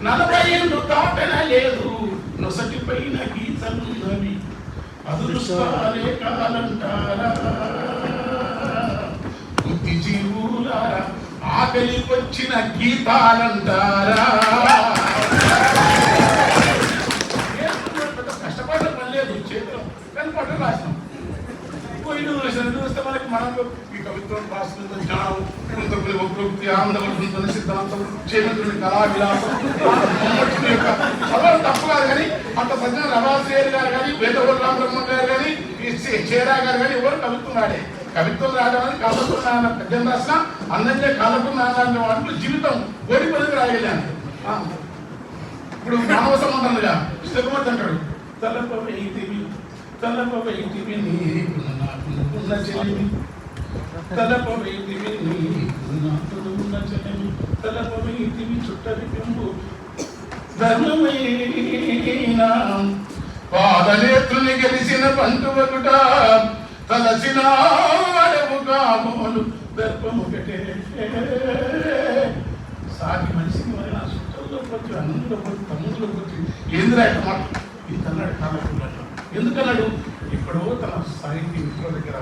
40 ఏళ్ళు దాటన లేదు నొసటి పైన గీతలున్నవి అదృష్టాలే కాలంటారా బుద్ధి జీవులారా ఆకలి వచ్చిన గీతాలంటారా కష్టపడ్డ పని లేదు చేతిలో కానీ పట్టు రాసినాం చూస్తే మనకి మనం ఈ కవిత్వం భాషలతో జ్ఞానం వక్రోక్తి ఆనందవర్ధన సిద్ధాంతం చేతుని కళా విలాసం యొక్క చదవడం తప్పు కాదు కానీ అంత సజ్జన రవాశ్రేయులు గారు కానీ వేదవర్ రామబ్రహ్మ గారు కానీ చేరా గారు కానీ ఎవరు కవిత్వం రాడే కవిత్వం రావడానికి కాలకున్న పెద్ద రాసిన అందరికీ కాలకున్న వాటిలో జీవితం ఓడిపోయింది రాయగలిగాను. ఇప్పుడు మానవ సంబంధంగా స్థిరమతి అంటాడు తలపవైతివి నీకున్న నాకున్న చెలిమి తలపవైతివి నీకున్న నాకున్న చెలిమి తలపవైతివి చుట్టది పెంపు ధర్మమైన పాదనేత్రుని గెలిచిన పంటువకుట తలసిన అడవుగా మోలు దర్పముకటే సాగి మనిషికి మరి నా చుట్టంలో వచ్చి అన్నంలో వచ్చి తమ్ముళ్ళు వచ్చి ఏంద్రా మాట ఈ కన్నాడు కాలకుండా ఎందుకన్నాడు? ఎక్కడో తన సాహిత్య మిత్రుల దగ్గర